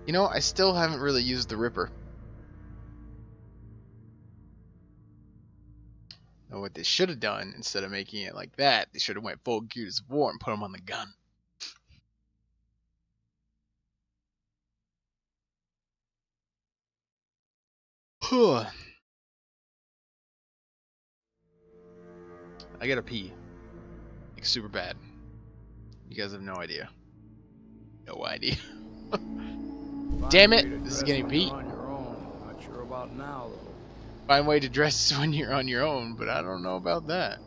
You know, I still haven't really used the Ripper. Now, what they should have done, instead of making it like that, they should have went full Gears of War and put him on the gun. I gotta pee. Like, super bad. You guys have no idea. No idea. Damn it! This is getting beat. On your own. Not sure about now, though. Find a way to dress when you're on your own, but I don't know about that.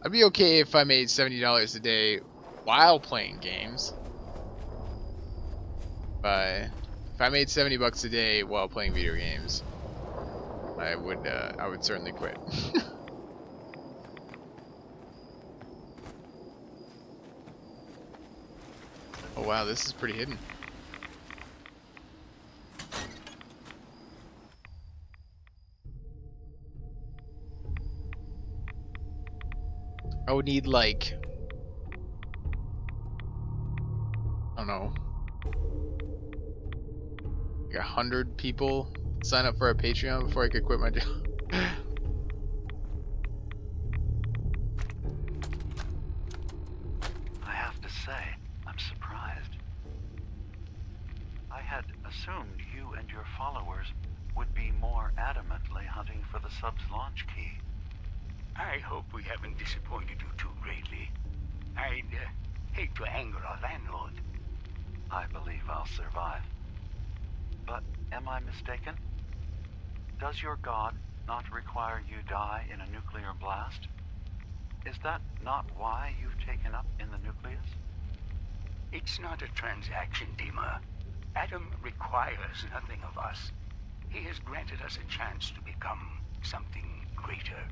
I'd be okay if I made $70 a day while playing games. But if I made $70 a day while playing video games, I would certainly quit. Oh wow, this is pretty hidden. I would need like, I don't know, like 100 people sign up for a Patreon before I could quit my job. I have to say, I'm surprised. I had assumed you and your followers would be more adamantly hunting for the sub's launch key. I hope we haven't disappointed you too greatly. I'd hate to anger our landlord. I believe I'll survive. But am I mistaken? Does your god not require you die in a nuclear blast? Is that not why you've taken up in the nucleus? It's not a transaction, Dima. Adam requires nothing of us. He has granted us a chance to become something greater.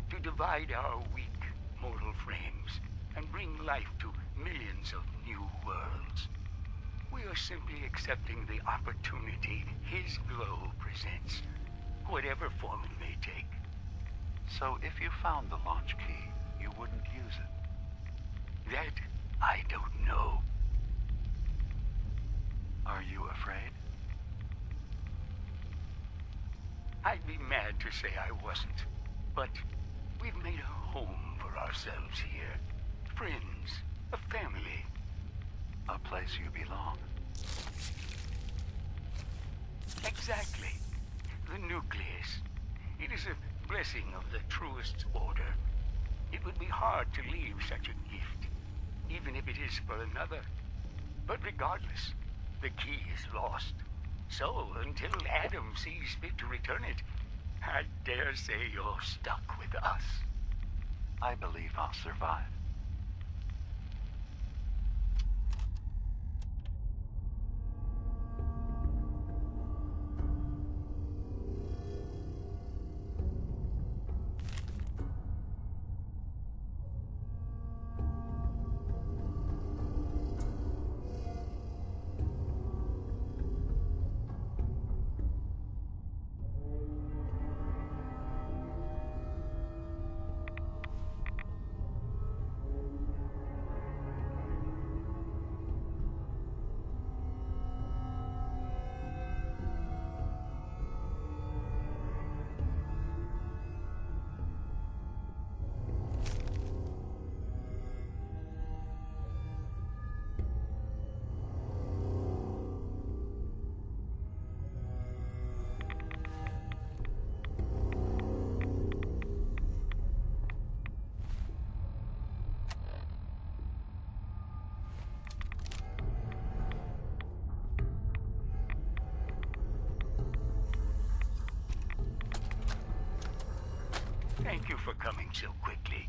To divide our weak mortal frames and bring life to millions of new worlds. We are simply accepting the opportunity his glow presents, whatever form it may take. So if you found the launch key, you wouldn't use it? That I don't know. Are you afraid? I'd be mad to say I wasn't, but we've made a home for ourselves here. Friends, a family. A place you belong. Exactly. The nucleus. It is a blessing of the truest order. It would be hard to leave such a gift, even if it is for another. But regardless, the key is lost. So, until Adam sees fit to return it, I dare say you're stuck with us. I believe I'll survive. Thank you for coming so quickly.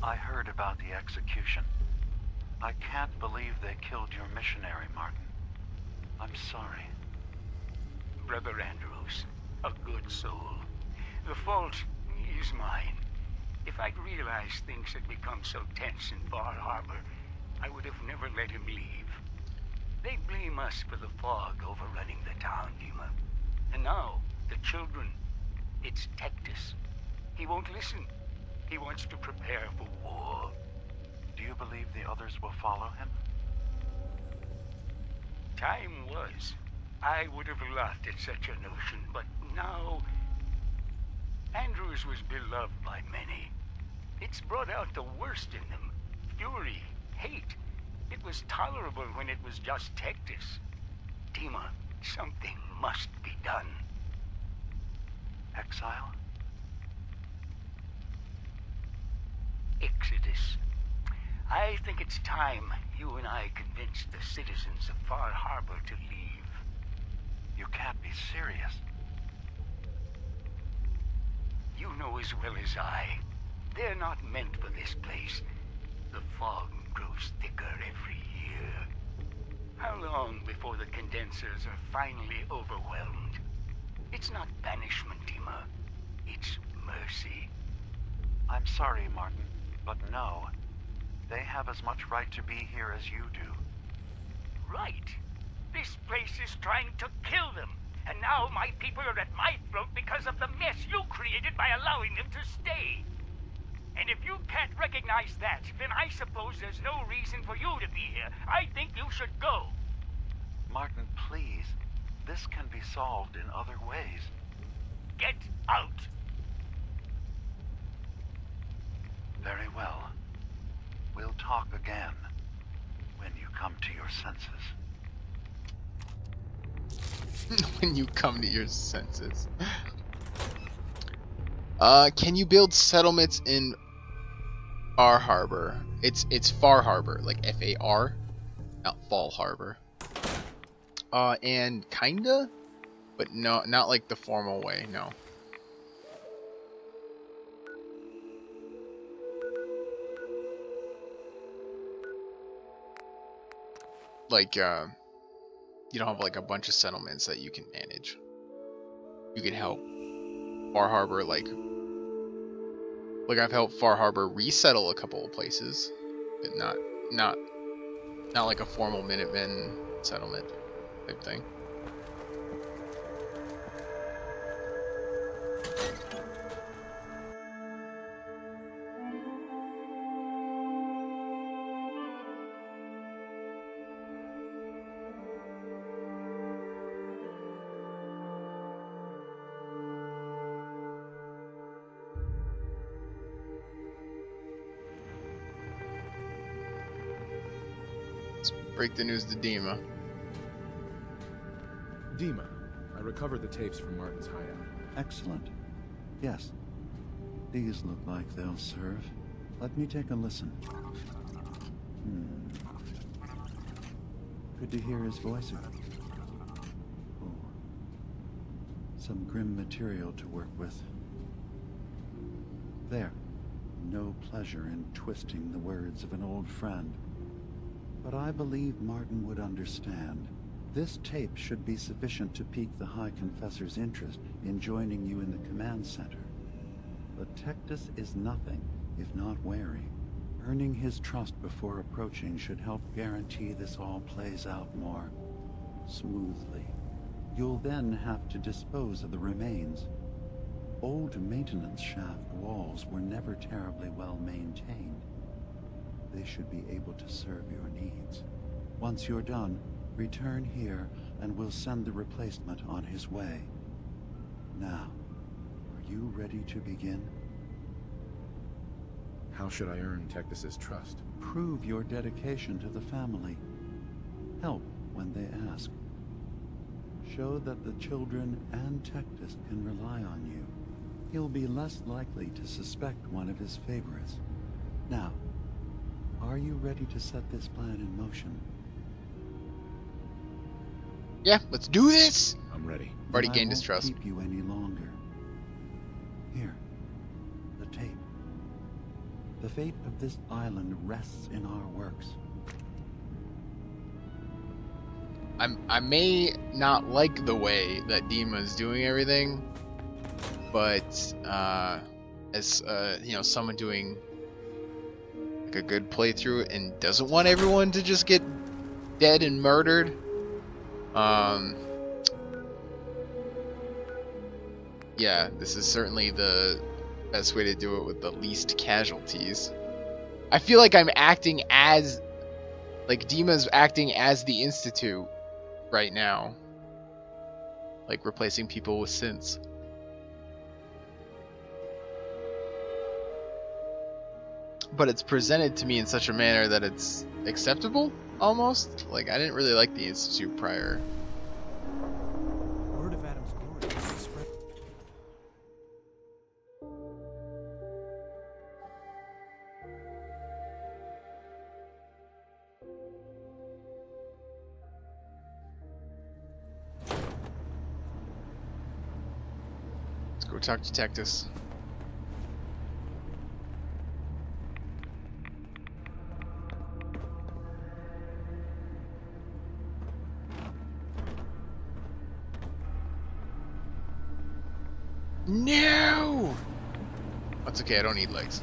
I heard about the execution. I can't believe they killed your missionary, Martin. I'm sorry. Brother Andrews, a good soul. The fault is mine. If I'd realized things had become so tense in Far Harbor, I would have never let him leave. They blame us for the fog overrunning the town, Dima. And now, the children. It's Tectus. He won't listen. He wants to prepare for war. Do you believe the others will follow him? Time was. I would have laughed at such a notion, but now... Andrews was beloved by many. It's brought out the worst in them. Fury, hate. It was tolerable when it was just Tectus. Dima, something must be done. Exile? Exodus. I think it's time you and I convinced the citizens of Far Harbor to leave. You can't be serious. You know as well as I. They're not meant for this place. The fog grows thicker every year. How long before the condensers are finally overwhelmed? It's not banishment, Dima. It's mercy. I'm sorry, Martin, but no. They have as much right to be here as you do. Right. This place is trying to kill them. And now my people are at my throat because of the mess you created by allowing them to stay. And if you can't recognize that, then I suppose there's no reason for you to be here. I think you should go. Martin, please. This can be solved in other ways. Get out. Very well. We'll talk again when you come to your senses. When you come to your senses. Can you build settlements in Far Harbor? It's Far Harbor, like F-A-R, not Fall Harbor. And kinda, but no, not like the formal way. No. Like you don't have like a bunch of settlements that you can manage. You can help Far Harbor, like I've helped Far Harbor resettle a couple of places, but not like a formal Minutemen settlement type thing. Break the news to Dima. Dima, I recovered the tapes from Martin's hideout. Excellent. Yes. These look like they'll serve. Let me take a listen. Good to hear his voice again. Oh. Some grim material to work with. There. No pleasure in twisting the words of an old friend. But I believe Martin would understand. This tape should be sufficient to pique the High Confessor's interest in joining you in the command center. But Tectus is nothing if not wary. Earning his trust before approaching should help guarantee this all plays out more smoothly. You'll then have to dispose of the remains. Old maintenance shaft walls were never terribly well maintained. They should be able to serve your needs. Once you're done, return here and we'll send the replacement on his way. Now, are you ready to begin? How should I earn Tectus's trust? Prove your dedication to the family. Help when they ask. Show that the children and Tectus can rely on you. He'll be less likely to suspect one of his favorites. Now, are you ready to set this plan in motion? Yeah, let's do this! I'm ready. Already gained his trust. I won't keep you any longer. Here, the tape. The fate of this island rests in our works. I may not like the way that Dima's doing everything, but as you know, someone doing like a good playthrough and doesn't want everyone to just get dead and murdered, yeah, this is certainly the best way to do it with the least casualties. I feel like I'm acting as, like, Dima's acting as the Institute right now. Like, replacing people with synths. But it's presented to me in such a manner that it's acceptable, almost. Like, I didn't really like the Institute prior. Word of Adam's glory is spread. Let's go talk to Tectus. No! That's okay, I don't need legs.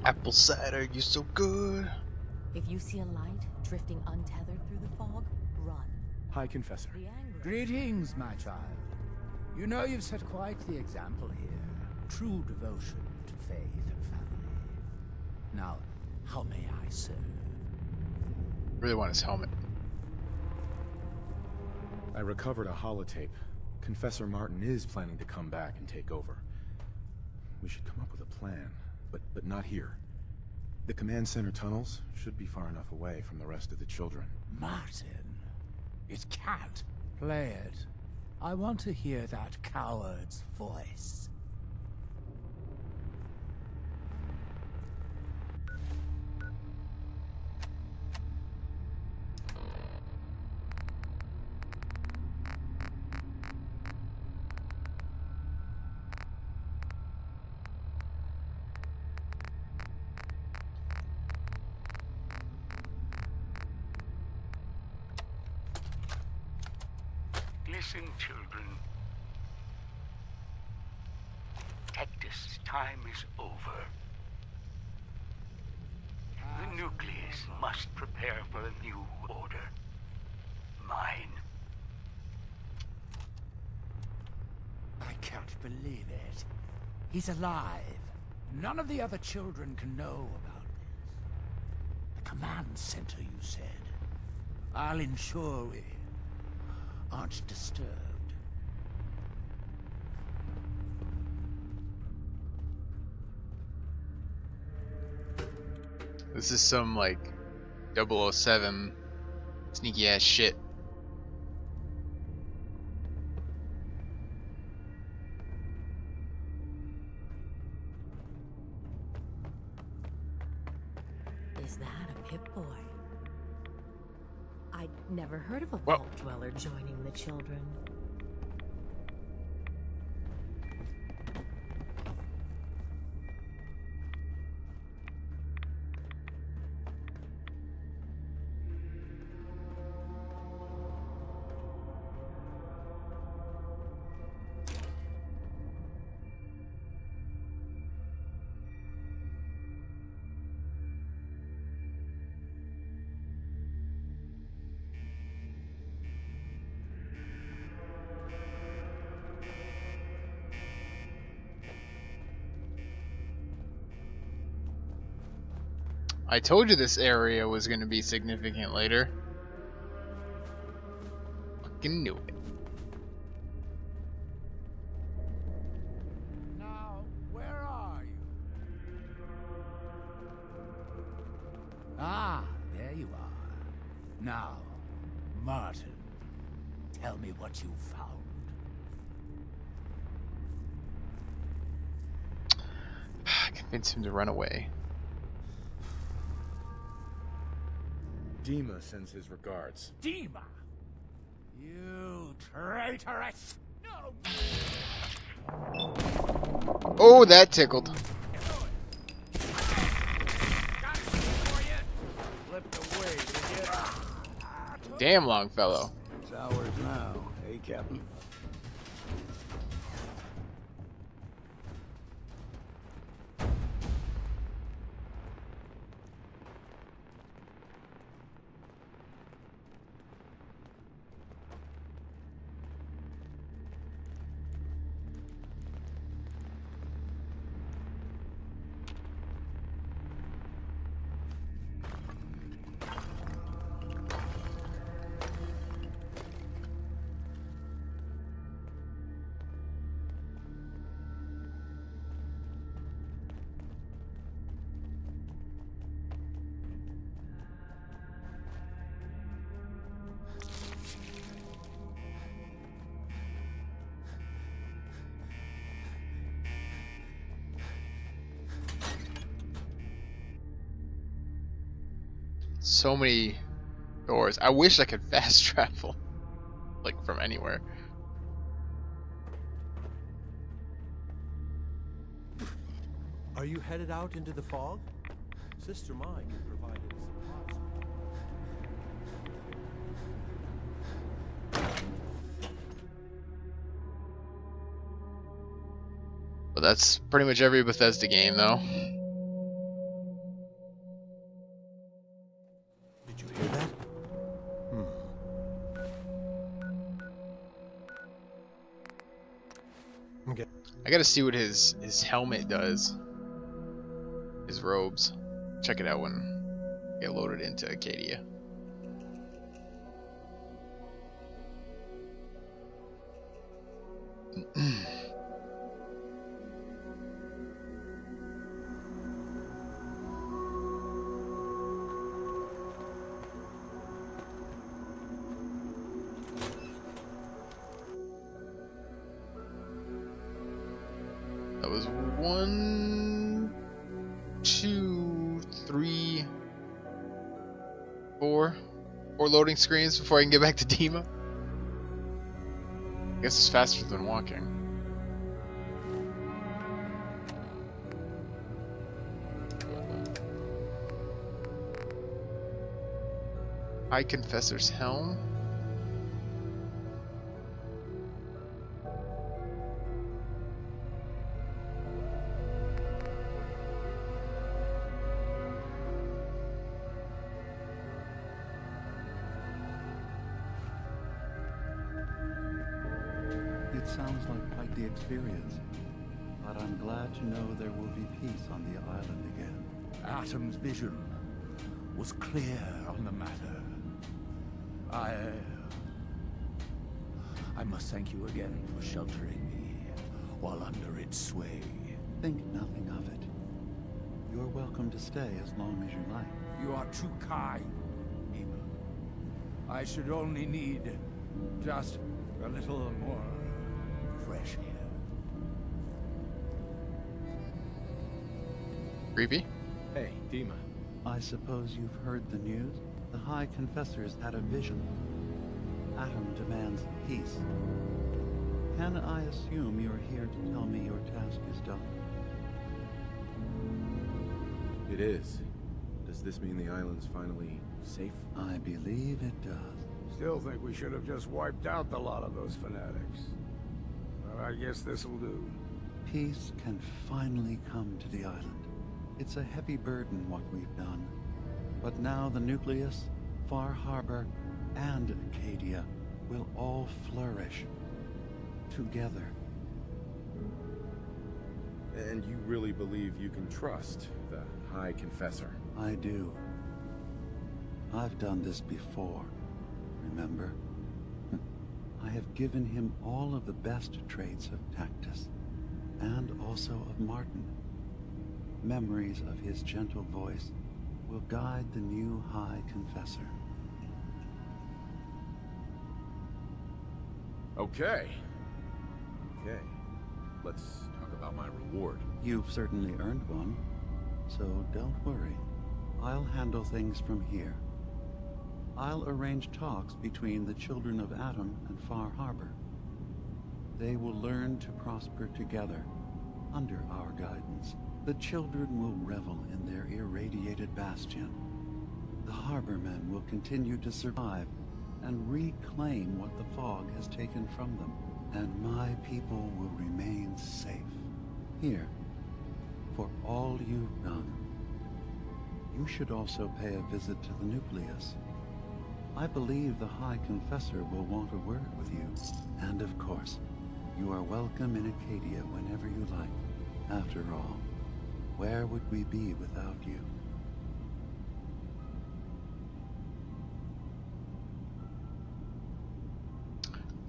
Apple cider, you so good. If you see a light drifting untethered through the fog, run. High Confessor. The anger. Greetings, my child. You know you've set quite the example here. True devotion to faith and family. Now, how may I serve? Really want his helmet. I recovered a holotape. Confessor Martin is planning to come back and take over. We should come up with a plan, but not here. The command center tunnels should be far enough away from the rest of the children. Martin, it can't. Play it. I want to hear that coward's voice. Listen, children. Tectus, time is over. The nucleus must prepare for a new order. Mine. I can't believe it. He's alive. None of the other children can know about this. The command center, you said. I'll ensure we aren't disturbed. This is some, like, 007 sneaky ass shit. Is that a Pip-Boy? I'd never heard of a Whoa. vault dweller joining the children. I told you this area was going to be significant later. Fucking knew it. Ah, there you are. Now, Martin, tell me what you found. Convince him to run away. Dima sends his regards. Dima! You traitorous! No! Oh, that tickled. Damn, Longfellow. It's ours now, eh, Captain? So many doors. I wish I could fast travel, like from anywhere. Are you headed out into the fog? Sister Mine provided supplies. But that's pretty much every Bethesda game, though. Did you hear that? Okay. I gotta see what his helmet does. His robes. Check it out when I get loaded into Acadia. That was 1, 2, 3, 4 loading screens before I can get back to Dima. I guess it's faster than walking. High Confessor's Helm. It sounds like quite the experience, but I'm glad to know there will be peace on the island again. Atom's vision was clear on the matter. I must thank you again for sheltering me while under its sway. Think nothing of it. You're welcome to stay as long as you like. You are too kind, Eva. I should only need just a little more fresh air. Creepy. Hey, Dima. I suppose you've heard the news? The High Confessors had a vision. Atom demands peace. Can I assume you're here to tell me your task is done? It is. Does this mean the island's finally safe? I believe it does. Still think we should have just wiped out the lot of those fanatics. But I guess this'll do. Peace can finally come to the island. It's a heavy burden what we've done. But now the Nucleus, Far Harbor, and Acadia will all flourish together. And you really believe you can trust the High Confessor? I do. I've done this before, remember? I have given him all of the best traits of Tactus, and also of Martin. Memories of his gentle voice will guide the new High Confessor. Okay. Okay. Let's talk about my reward. You've certainly earned one, so don't worry. I'll handle things from here. I'll arrange talks between the children of Atom and Far Harbor. They will learn to prosper together, under our guidance. The children will revel in their irradiated bastion. The Harbormen will continue to survive and reclaim what the fog has taken from them. And my people will remain safe. Here, for all you've done. You should also pay a visit to the nucleus. I believe the High Confessor will want a word with you. And of course, you are welcome in Acadia whenever you like. After all, where would we be without you?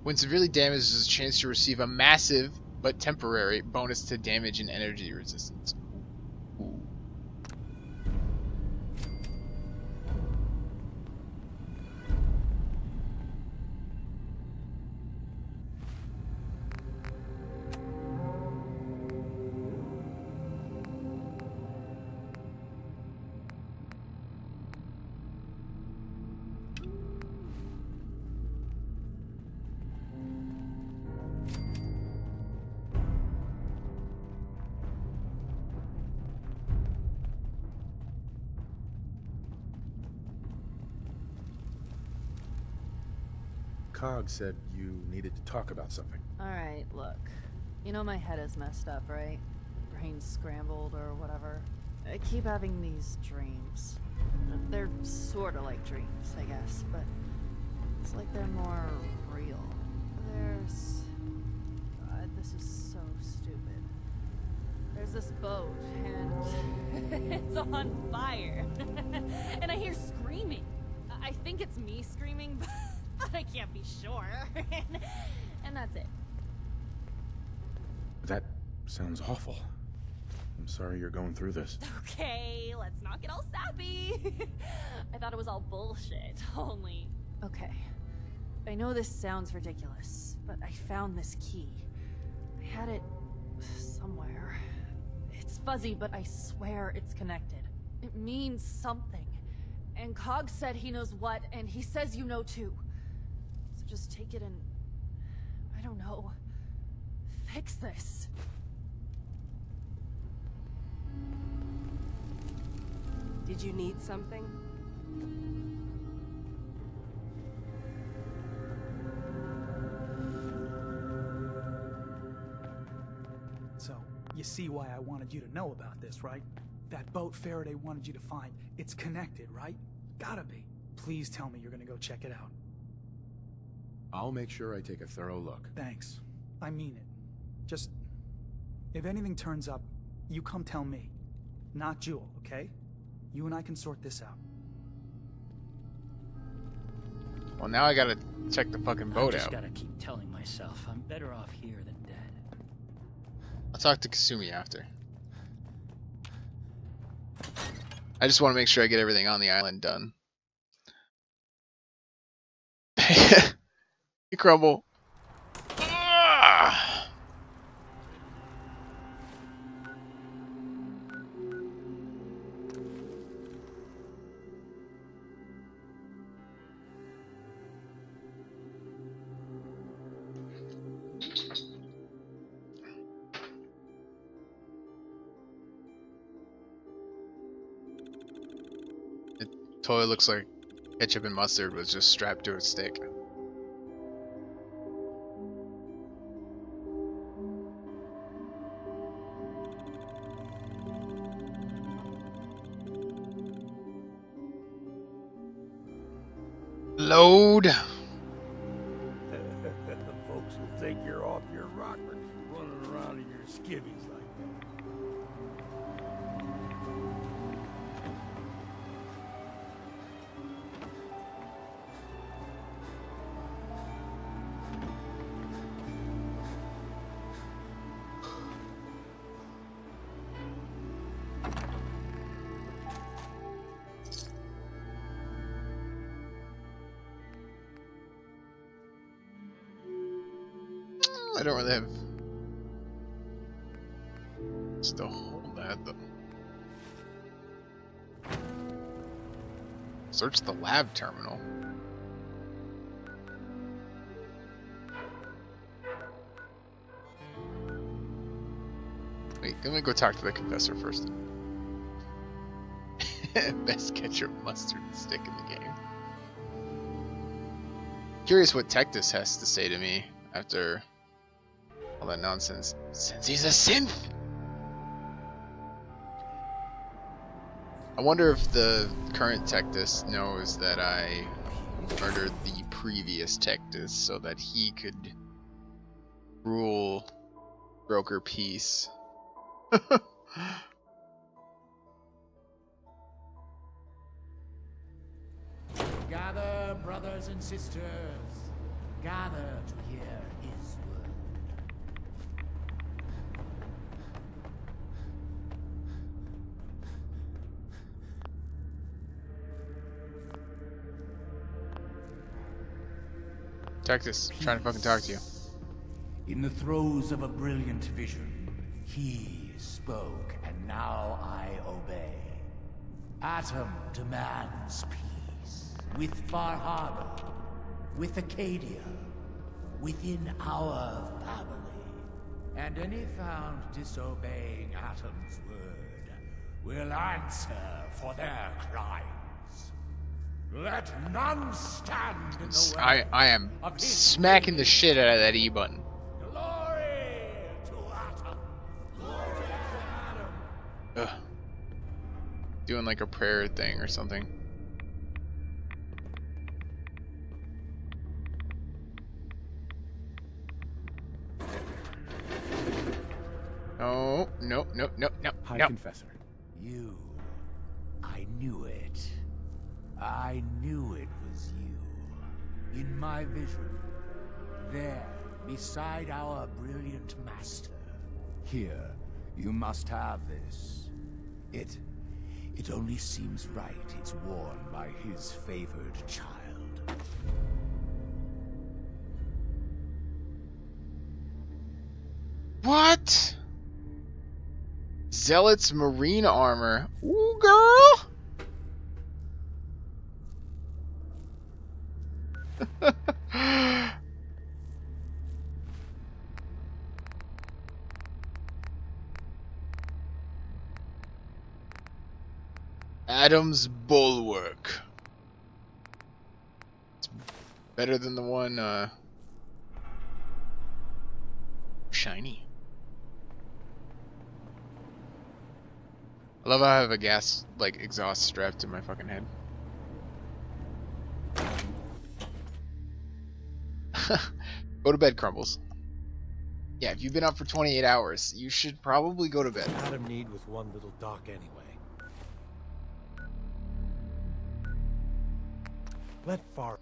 When severely damaged, there's a chance to receive a massive but temporary bonus to damage and energy resistance. Ooh. Cog said you needed to talk about something. Alright, look. You know my head is messed up, right? Brain's scrambled or whatever. I keep having these dreams. They're sorta like dreams, I guess, but it's like they're more real. There's... God, this is so stupid. There's this boat, and it's on fire. And I hear screaming. I think it's me screaming, but I can't be sure. And that's it. That sounds awful. I'm sorry you're going through this. Okay, let's not get all sappy. I thought it was all bullshit, only... Okay. I know this sounds ridiculous, but I found this key. I had it... somewhere. It's fuzzy, but I swear it's connected. It means something. And Cog said he knows what, and he says you know too. So just take it and... I don't know... fix this. Did you need something? So, you see why I wanted you to know about this, right? That boat Faraday wanted you to find. It's connected, right? Gotta be. Please tell me you're gonna go check it out. I'll make sure I take a thorough look. Thanks. I mean it. Just... if anything turns up, you come tell me. Not Jewel, okay? You and I can sort this out. Well, now I gotta check the fucking boat I just out. gotta keep telling myself I'm better off here than dead. I'll talk to Kasumi after. I just want to make sure I get everything on the island done. You crumble. Ah! It totally looks like ketchup and mustard was just strapped to a stick. Load. Folks will think you're off your rocker, running around in your skivvies like that. I don't really have still hold that though. Search the lab terminal. Wait, let me go talk to the confessor first. Best ketchup mustard stick in the game. Curious what Tectus has to say to me after all that nonsense. Since he's a synth! I wonder if the current Tectus knows that I murdered the previous Tectus so that he could rule Broker Peace. Gather, brothers and sisters. Gather to hear his word. Tectus, trying to fucking talk to you. In the throes of a brilliant vision, he spoke, and now I obey. Atom demands peace. With Far Harbor, with Acadia, within our family. And any found disobeying Atom's word will answer for their crimes. Let none stand in the way. I am smacking the shit out of that E button. Glory to Atom. Glory to Atom. Ugh. Doing like a prayer thing or something. No, no. Hi, Confessor. You. I knew it. I knew it was you. In my vision. There, beside our brilliant master. Here, you must have this. It only seems right it's worn by his favored child. What? Zealot's marine armor. Ooh, girl! Adam's Bulwark. It's better than the one, shiny. I love how I have a gas, like, exhaust strapped to my fucking head. Go to bed, Crumbles. Yeah, if you've been up for 28 hours, you should probably go to bed. Adam need with one little dock anyway. Let Far...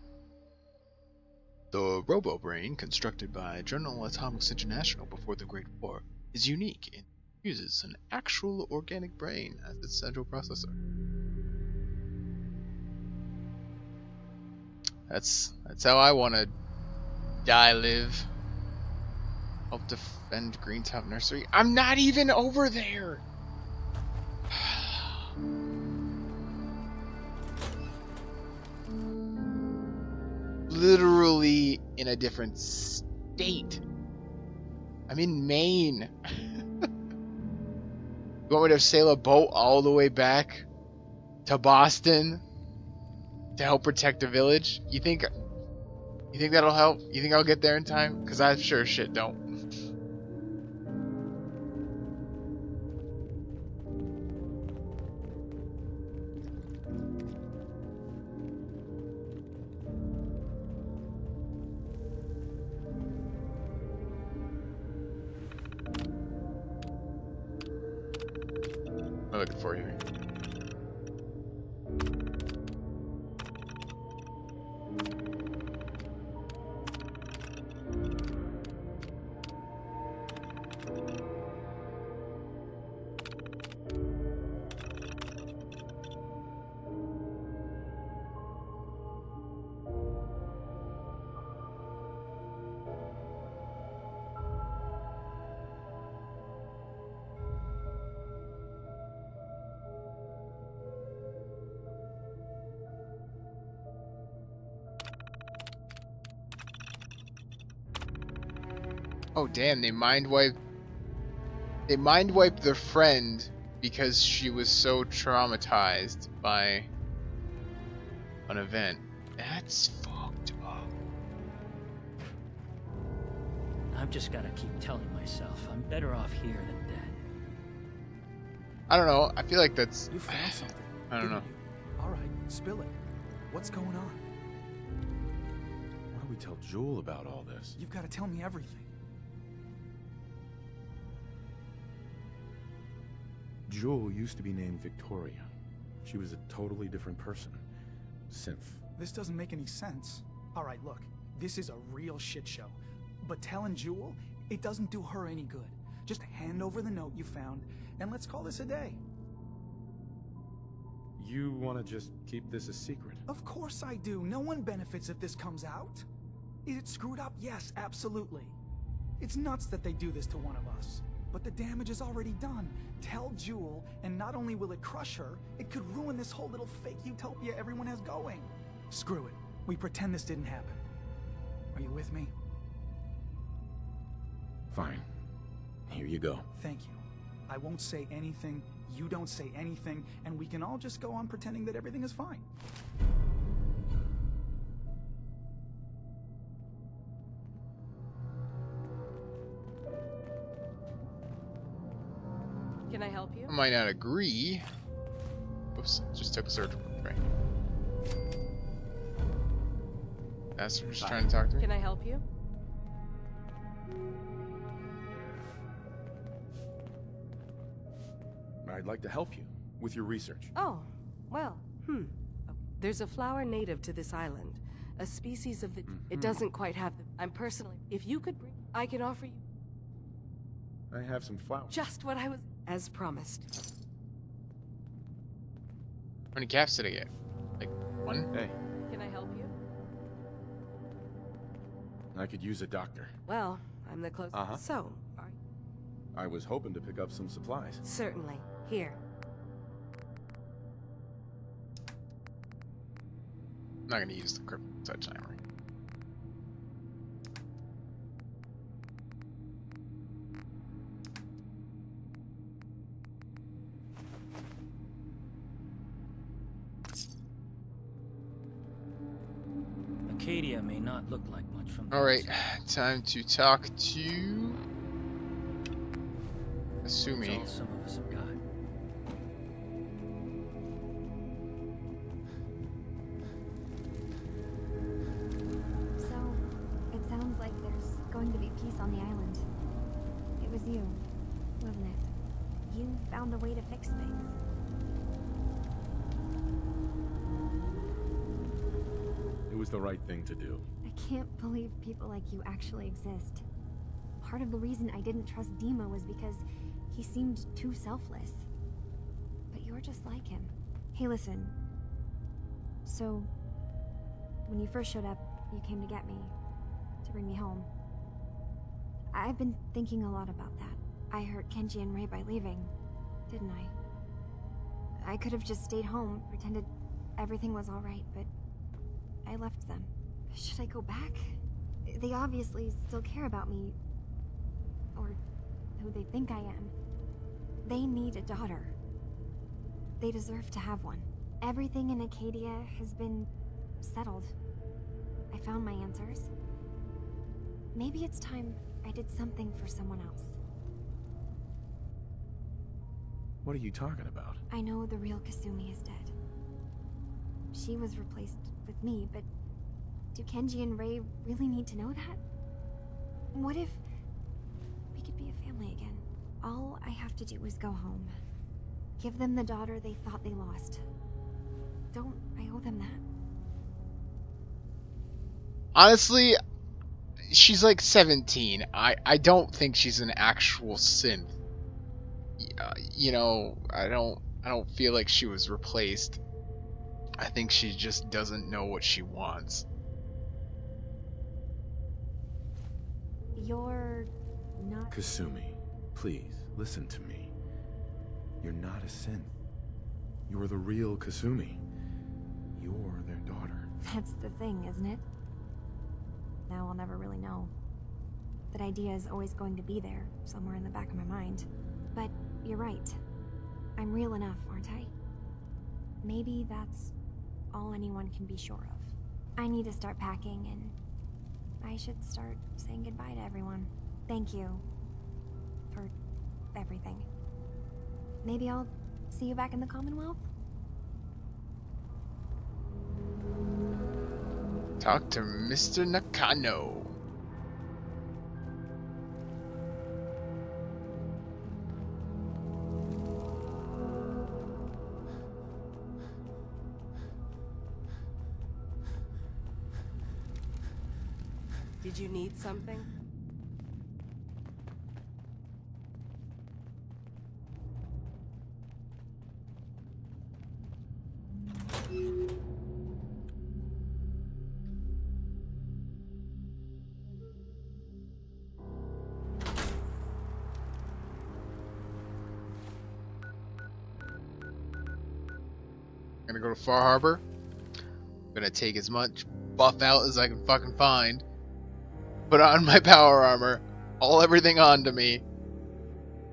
The robo-brain, constructed by General Atomics International before the Great War, is unique and uses an actual organic brain as its central processor. That's how I want to die, live. Help defend Greentop Nursery. I'm not even over there! Literally in a different state. I'm in Maine. You want me to sail a boat all the way back to Boston to help protect the village? You think that'll help? You think I'll get there in time? Because I sure as shit don't. I'm looking for you. Oh damn, they mind wiped their friend because she was so traumatized by an event. That's fucked up. I've just gotta keep telling myself I'm better off here than dead. I don't know. I feel like that's. You found something. I don't know. All right, spill it. What's going on? What do we tell Jewel about all this? You've got to tell me everything. Jewel used to be named Victoria. She was a totally different person. Synth. This doesn't make any sense. All right, look. This is a real shit show. But telling Jewel, it doesn't do her any good. Just hand over the note you found, and let's call this a day. You want to just keep this a secret? Of course I do. No one benefits if this comes out. Is it screwed up? Yes, absolutely. It's nuts that they do this to one of us. But the damage is already done. Tell Jewel, and not only will it crush her, it could ruin this whole little fake utopia everyone has going. Screw it. We pretend this didn't happen. Are you with me? Fine. Here you go. Thank you. I won't say anything, you don't say anything, and we can all just go on pretending that everything is fine. Can I help you? I might not agree. Oops, just took a surgical break. That's just trying to talk to me. Can I help you? I'd like to help you with your research. Oh, well, There's a flower native to this island. A species of the... It doesn't quite have the... I'm personally... If you could bring... I can offer you... I have some flowers. Just what I was... As promised. How many caps did I get? Like, one? Hey. Can I help you? I could use a doctor. Well, I'm the closest... So, are... I was hoping to pick up some supplies. Certainly. Here. I'm not gonna use the crypto touch timer. Acadia may not look like much from the Alright, time to talk to Kasumi. That's all some of us have got. So, it sounds like there's going to be peace on the island. It was you, wasn't it? You found a way to fix things. It was the right thing to do. I can't believe people like you actually exist. Part of the reason I didn't trust Dima was because he seemed too selfless. But you're just like him. Hey, listen. So, when you first showed up, you came to get me, to bring me home. I've been thinking a lot about that. I hurt Kenji and Rei by leaving, didn't I? I could have just stayed home, pretended everything was alright, but I left them. Should I go back? They obviously still care about me. Or who they think I am. They need a daughter. They deserve to have one. Everything in Acadia has been settled. I found my answers. Maybe it's time I did something for someone else. What are you talking about? I know the real Kasumi is dead. She was replaced with me, but do Kenji and Rei really need to know that? What if we could be a family again? All I have to do is go home. Give them the daughter they thought they lost. Don't I owe them that? Honestly, she's like 17. I don't think she's an actual synth. You know, I don't feel like she was replaced. I think she just doesn't know what she wants. You're not... Kasumi, please, listen to me. You're not a synth. You're the real Kasumi. You're their daughter. That's the thing, isn't it? Now I'll never really know. That idea is always going to be there, somewhere in the back of my mind. But you're right. I'm real enough, aren't I? Maybe that's all anyone can be sure of. I need to start packing, and I should start saying goodbye to everyone. Thank you for everything. Maybe I'll see you back in the Commonwealth? Talk to Mr. Nakano. Did you need something? I'm gonna go to Far Harbor. I'm gonna take as much buff out as I can fucking find. Put on my power armor, haul everything onto me,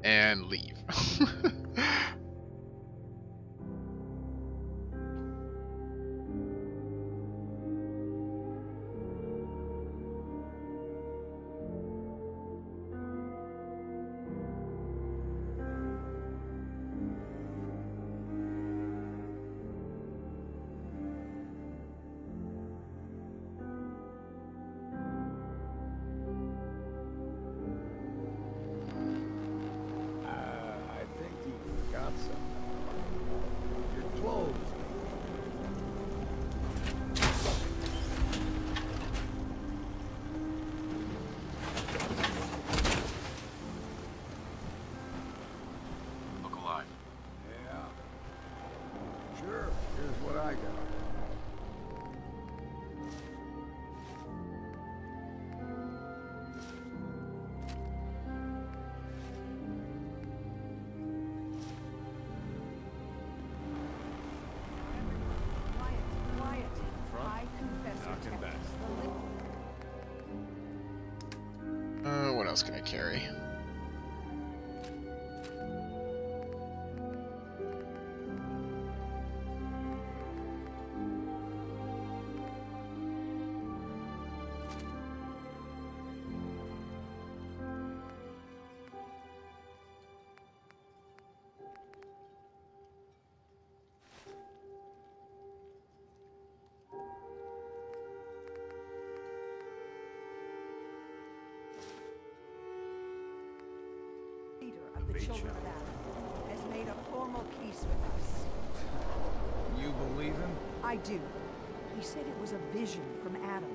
and leave. What else can I carry? The children of Adam has made a formal peace with us. You believe him? I do. He said it was a vision from Adam.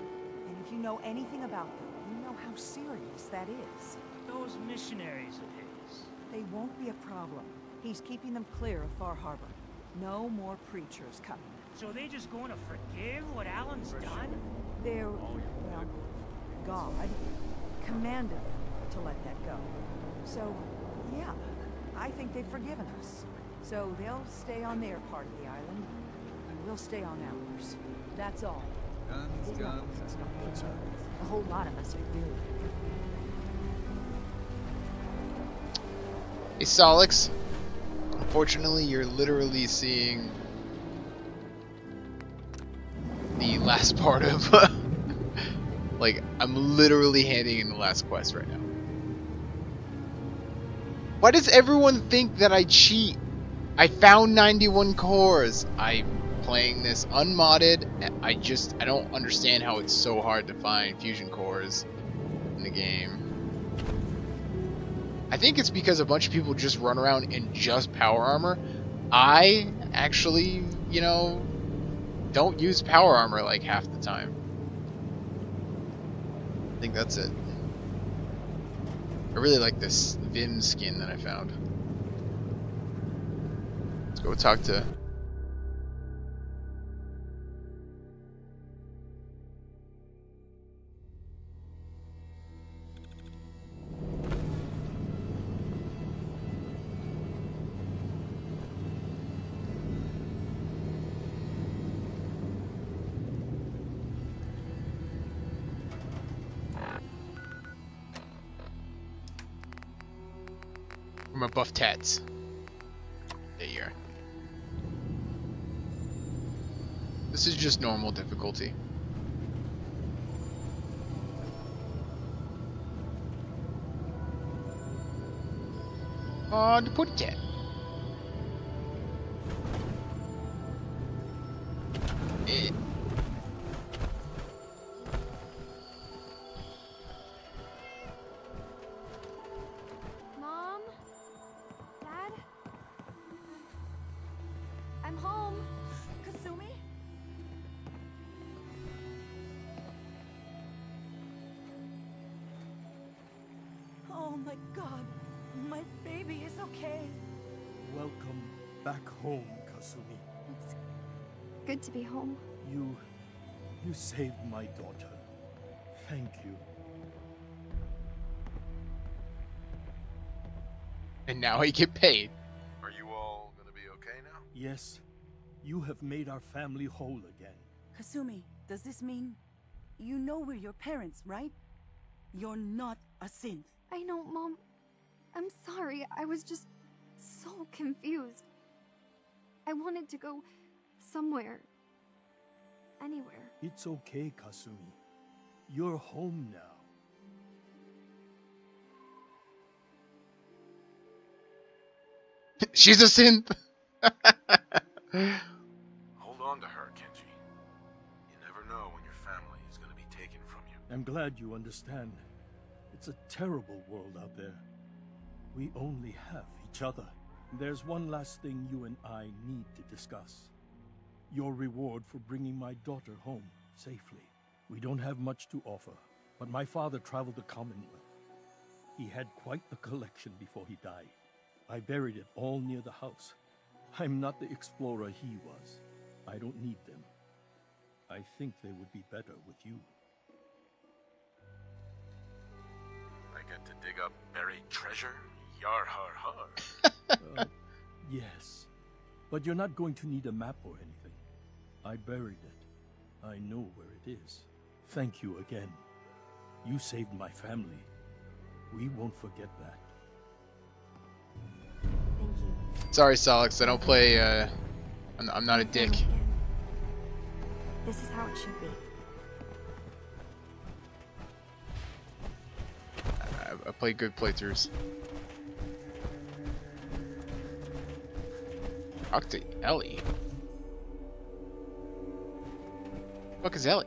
And if you know anything about them, you know how serious that is. Those missionaries of his. They won't be a problem. He's keeping them clear of Far Harbor. No more preachers coming. So they just going to forgive what Alan's done? They're, well, God commanded them to let that go. So, yeah, I think they've forgiven us. So they'll stay on their part of the island, and we'll stay on ours. That's all. Guns, guns. A whole lot of us are doomed. Hey, Solix. Unfortunately, you're literally seeing the last part of... like, I'm literally handing in the last quest right now. Why does everyone think that I cheat? I found 91 cores. I'm playing this unmodded. I don't understand how it's so hard to find fusion cores in the game. I think it's because a bunch of people just run around in just power armor. I actually, you know, don't use power armor like half the time. I think that's it. I really like this Vim skin that I found. Let's go talk to... For my buff tats. There you are. This is just normal difficulty. On the put cat. Mom? Dad? I'm home. Kasumi? Oh my god. My baby is okay. Welcome back home, Kasumi. It's good to be home. You saved my daughter. Thank you. And now I get paid. Are you all gonna be okay now? Yes, you have made our family whole again. Kasumi, does this mean you know we're your parents, right? You're not a synth. I know, Mom. I'm sorry. I was just so confused. I wanted to go somewhere. Anywhere. It's okay, Kasumi. You're home now. She's a synth. Hold on to her, Kenji. You never know when your family is gonna be taken from you. I'm glad you understand. It's a terrible world out there. We only have each other. There's one last thing you and I need to discuss. Your reward for bringing my daughter home safely. We don't have much to offer, but my father traveled the Commonwealth. He had quite a collection before he died. I buried it all near the house. I'm not the explorer he was. I don't need them. I think they would be better with you. I get to dig up buried treasure? Yar har har. Yes. But you're not going to need a map or anything. I buried it. I know where it is. Thank you again. You saved my family. We won't forget that. Thank you. Sorry, Solix. I don't play. I'm not a dick. This is how it should be. I play good playthroughs. Talk to Ellie. What is Ellie?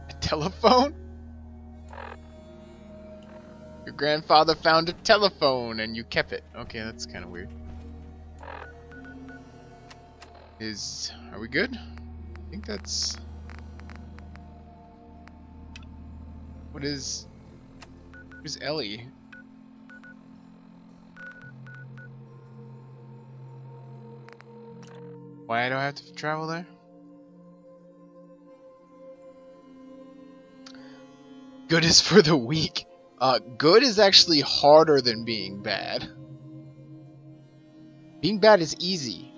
A telephone? Your grandfather found a telephone and you kept it. Okay, that's kind of weird. Are we good? I think that's... Where's Ellie? Why do I have to travel there? Good is for the weak. Good is actually harder than being bad. Being bad is easy.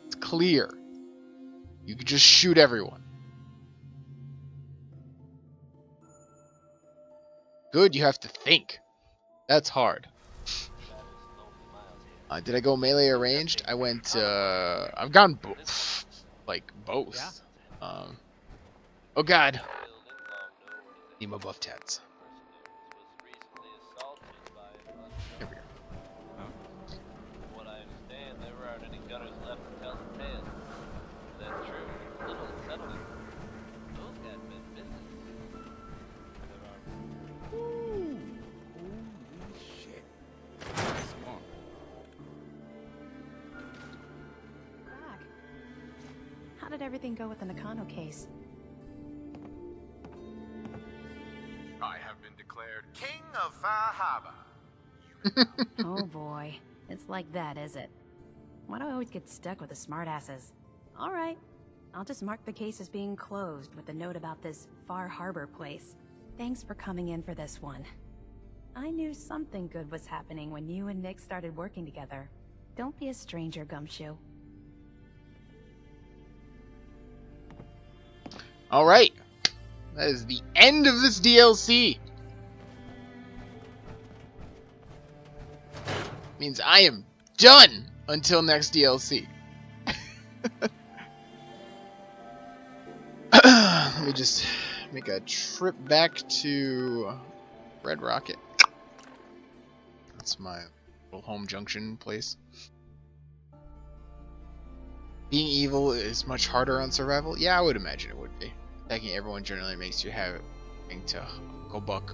It's clear. You can just shoot everyone. Good, you have to think. That's hard. Did I go melee or ranged? I went, I've gone both. Like, both. Oh god. Need my buff tats. Here we go. What I understand, there aren't any gunners left to tell the tale. Is that true? Little settling. Those guys been business. Ooh, holy shit. Swamp. Doc, how did everything go with the Nakano case? I have been declared King of Far Harbor. Oh boy, it's like that, is it? Why do I always get stuck with the smartasses? Alright, I'll just mark the case as being closed with a note about this Far Harbor place. Thanks for coming in for this one. I knew something good was happening when you and Nick started working together. Don't be a stranger, Gumshoe. Alright. That is the end of this DLC. Means I am done until next DLC. Let me just make a trip back to Red Rocket. That's my little home junction place. Being evil is much harder on survival? Yeah, I would imagine it would be. Attacking everyone generally makes you having to go buck